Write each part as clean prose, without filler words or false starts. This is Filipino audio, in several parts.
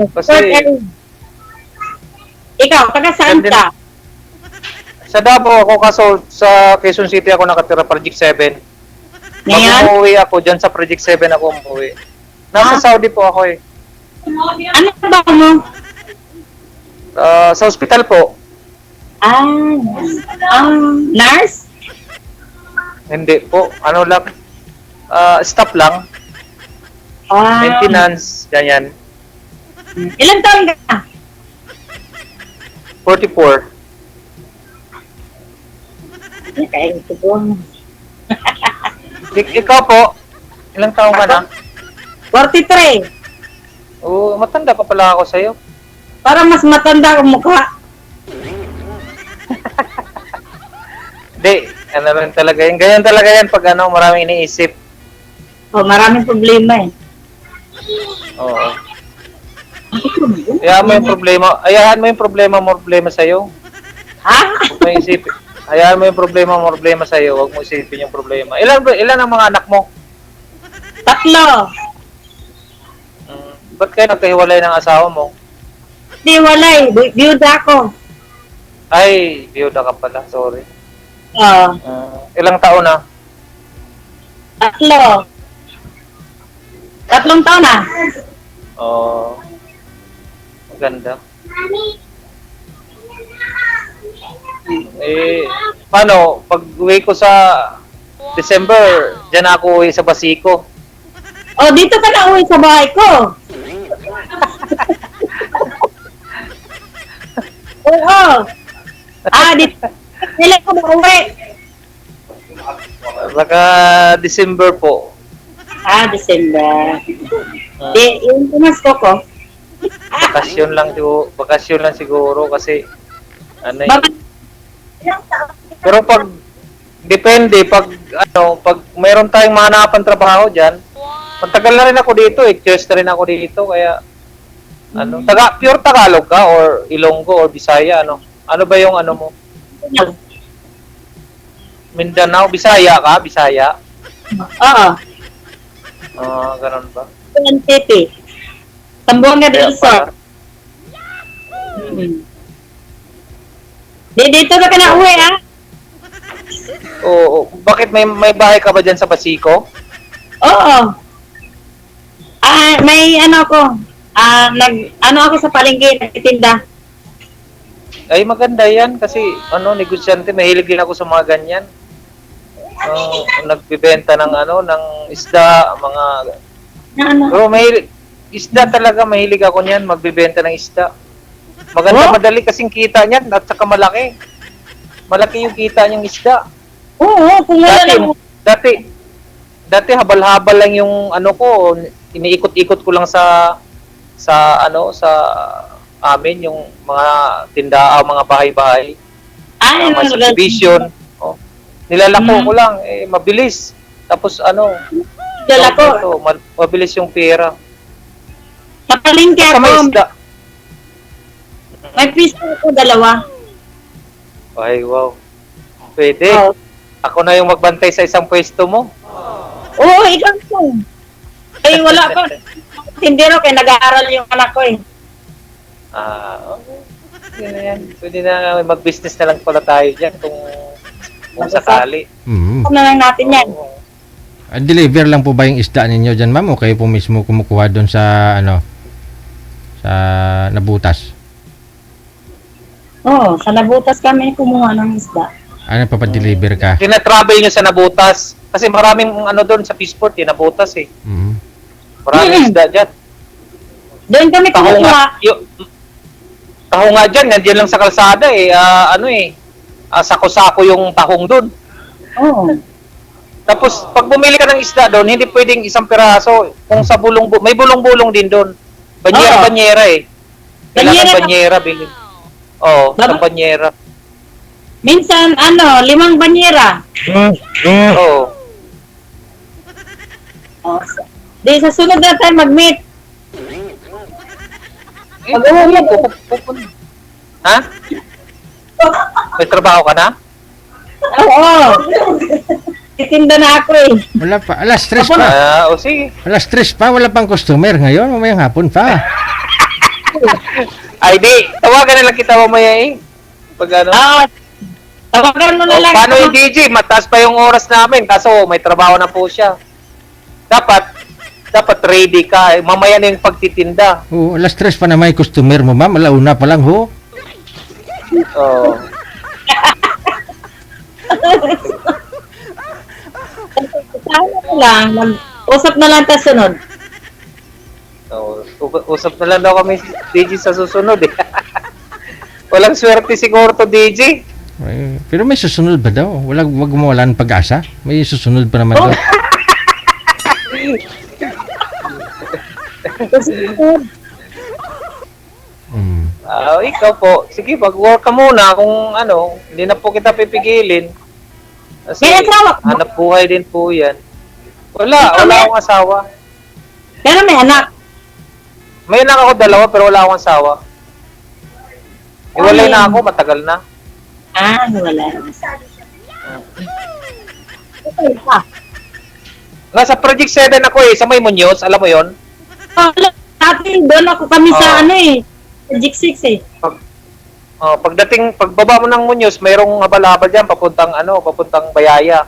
Kasi, Ikaw, taga saan Hindi- ka? sa Davao ako, kaso sa Quezon City ako nakatira, Project 7. Pag Ngayon? umuwi ako, dyan sa Project 7 ako umuwi. Nasa Ah? Saudi po ako eh. Ano ba mo? Sa hospital po. Ah, nurse? Hindi po. Ano lang. Staff lang. Ah, Maintenance. Ganyan. ilang taon ka? 44. Kaya ito po. Ikaw po. Ilang taong ka na? 43. Oo, matanda pa pala ako sa'yo. Para mas matanda ang mukha. Hindi. Ano rin talaga yan. Ganyan talaga yan pag maraming iniisip. Oh, maraming problema eh. Oo. Hayaan mo yung problema. Hayaan mo yung problema sa'yo. Ha? Huwag mo isipin. Hayaan mo yung problema sa'yo. Huwag mo isipin yung problema. Ilan ang mga anak mo? 3. Ba't kayo nagkahiwalay ng asawa mo? Di walay. Biyuda ako. Ay, biyuda ka pala. Sorry. Oh, Ilang taon na? 3. 3 taon na. Oh, maganda. Paano? Pag uwi ko sa December, dyan ako uwi sa Basico. Oh, dito ka na uwi sa bahay ko. Oo. Dito. Kailan ko na uwi? Baka December po. December. Di, yung pumasko ko. Bakasyon lang siguro kasi ano eh. Bakit? Pero depende pag mayroon tayong mahanapan trabaho diyan. Matagal na rin ako dito eh. Cheers na rin ako dito kaya pure Tagalog ka or Ilonggo or Bisaya Ano ba yung mo? Mindanao, Bisaya ka? Bisaya? Oo. Ganun ba? City. Tambuanga del Kaya Sur. pala. Dito na ka na uwi, ha? Oo. Bakit may bahay ka ba dyan sa Basico? Oo. May ako. Ako sa palengke, nagtitinda. Ay, maganda yan kasi negosyante, mahilig din ako sa mga ganyan. Nagbibenta ng ng isda, mga Pero isda talaga, mahilig ako niyan, magbibenta ng isda. Maganda, madali kasing kita niyan at saka malaki. Malaki yung kita niyang isda. Oo, kung wala lang. Dati habal-habal lang yung ko, iniikot-ikot ko lang sa amin yung mga tindahan, mga bahay-bahay. May subdivision. Nilalako ko lang, mabilis. Tapos Lalako. mabilis yung pera. Sa palengke Basta may ako, isda. may piso ako 2. Ay, wow. Pwede. Oo. Ako na yung magbantay sa isang pwesto mo. Oo, ikaw po. Ay, wala pa. Hindi rin, kaya nag-aaral yung anak ko eh. Okay. Yan na yan. Pwede na mag-business na lang pala tayo dyan kung sakali. Ano na lang natin yan. Oo. Deliver lang po ba yung isda ninyo dyan, ma'am? O kayo po mismo kumukuha doon sa, sa Nabutas? Oo, sa Nabutas kami kumuha ng isda. Papadeliver ka? Tina-travel nyo sa Nabutas. Kasi maraming doon sa Peaceport, Nabutas eh. Maraming isda dyan. Doon kami kumuha. Taho nga dyan, nandiyan lang sa kalsada eh. Sako-sako yung tahong doon. Oo. Tapos, pag bumili ka ng isda doon, hindi pwedeng isang piraso. Kung sa may bulong-bulong din doon. Banyera eh. Kailangan banyera bilhin. Oo, sa banyera. Minsan, 5 banyera. Oo. Di, sa sunod na tayo mag-meet. Ha? May trabaho ka na? Oo. Titinda na ako eh. Wala pa. Sige. Sige. Alas 3 pa, wala pang customer ngayon. Mamayang hapon pa. Ay, di. Tawagan na lang kita mamaya eh. Pag ano. Ah, tawagan mo na O, lang. paano yung DJ? Mataas pa yung oras namin. Kaso may trabaho na po siya. Dapat ready ka. Mamaya na yung pagtitinda. Oo, alas 3 pa na may customer mo, ma'am. Alauna pa lang, ho. Oh. Ano lang, usap na lang tayo sunod. Oh, usap na lang daw kami DJ sa susunod eh. Walang swerte siguro to DJ. Pero may susunod ba daw? Wag mawalan pag-asa. May susunod pa naman daw. Mm. Ikaw po, sige, mag-work ka muna kung ano, hindi na po kita pipigilin. Kasi May asawa ka ba? hanap buhay din po yan. Wala akong asawa. Pero may anak. May anak ako dalawa pero wala akong asawa. Iwalay na ako, matagal na. Ah, wala. Okay pa. Nasa Project 7 ako eh, sa May Muñoz, alam mo yon? Dati doon ako kami sa Oo. ano eh. Sa Jig 6 eh. Pagbaba mo ng Muñoz, mayroong habal-habal diyan papuntang Bayaya.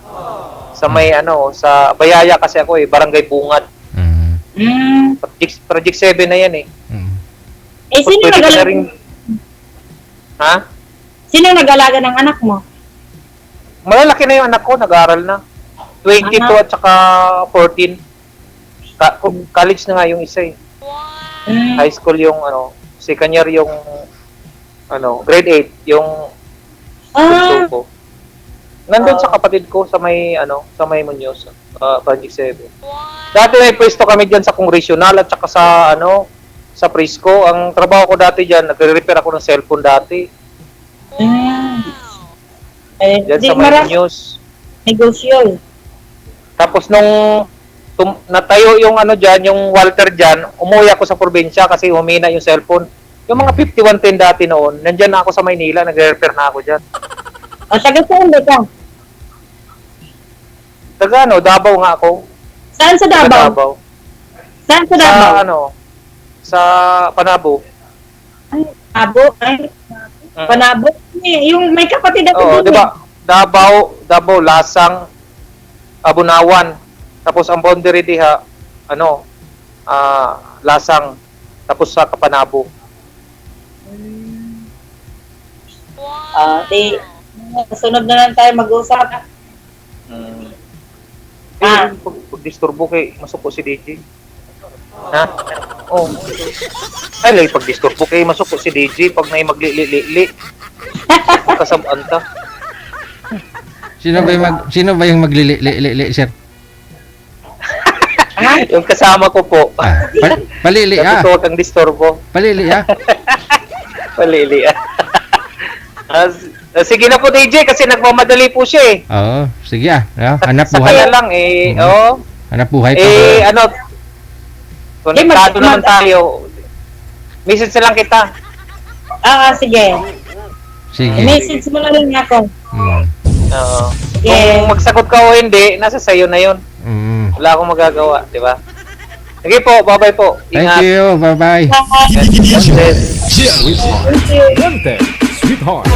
Sa may sa Bayaya kasi ako eh, Barangay Bungad. Mm. Project 7 na yan eh. Mm. Eh, sino Pwede ka na nag-alaga? rin- Ha? Sino nag-alaga ng anak mo? Malalaki na yung anak ko, nag-aaral na. 22 at saka 14. College na nga yung isa eh. Mm. High school yung second year yung grade 8 yung bunso Ah, ko. Nandun sa kapatid ko sa may Muñoz, Project 7. Dati may pwesto kami diyan sa Congressional at saka sa Prisco. Ang trabaho ko dati diyan, nagre-repair ako ng cellphone dati. eh, Diyan di sa may marami Muñoz. negosyo eh. Tapos nung natayo yung diyan, yung Walter diyan, umuwi ako sa probinsya kasi humina yung cellphone. Yung mga 5110 dati noon, nandiyan na ako sa Maynila, nagre-repair na ako diyan. O, taga saan ba ka? Taga Davao nga ako. Saan sa Taga Davao? Davao. Saan sa Sa Davao? sa Panabo. Ay, Panabo. Ay, Mm. Panabo. Eh, yung may kapatid ako Oo, dun di ba? Davao, Lasang, Abunawan. Tapos ang boundary diha, Lasang. Tapos sa Kapanabo. Di, sunod na lang tayo mag-usap. Pag-disturbo kay masuko si DJ. Ha? Oh. Ay, lagi pag-disturbo kay masuko si DJ pag may magli-li-li. Kasabaan ta. Sino ba yung maglili, sir? Yung kasama ko po. Palili Dapat huwag kang disturbo. Palili Palili sige na po DJ kasi nagmamadali po siya eh. Oo, sige Hanap Sa kaya buhay. lang eh, Hanap buhay pa. konektado naman tayo. Message na lang kita. Sige. Sige. Message mo na rin ako. Mm. Oo. Yeah. Kung magsagot ka o hindi, nasa sayo na yun. Mm. Wala akong magagawa, di ba? Sige po, bye-bye po. Thank Ingat. you. Bye-bye. God bless. Sweetheart.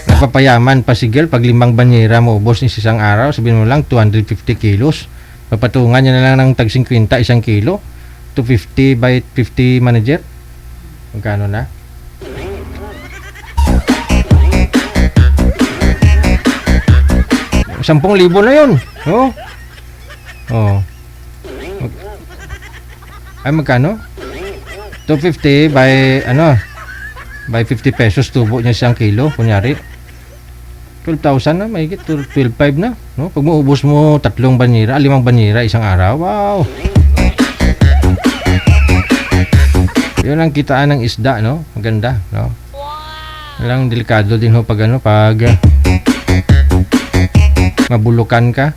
Napapayaman pa si girl pag 5 banyera mo ubos ni isang araw, sabihin mo lang 250 kilos. Papatungan niya na lang ng tag 50 isang kilo. 250 by 50 manager. Magkano na? ₱10,000 na yun. Oh. Oh. Ay magkano? 250 by by 50 pesos tubo niya isang kilo kunyari. 12,000 na, may 12,500 na, no? Pag maubos mo 3 banyera, 5 banyera isang araw, wow! Yun ang kitaan ng isda, no? Maganda, no? Walang delikado din ho pag pag mabulukan ka.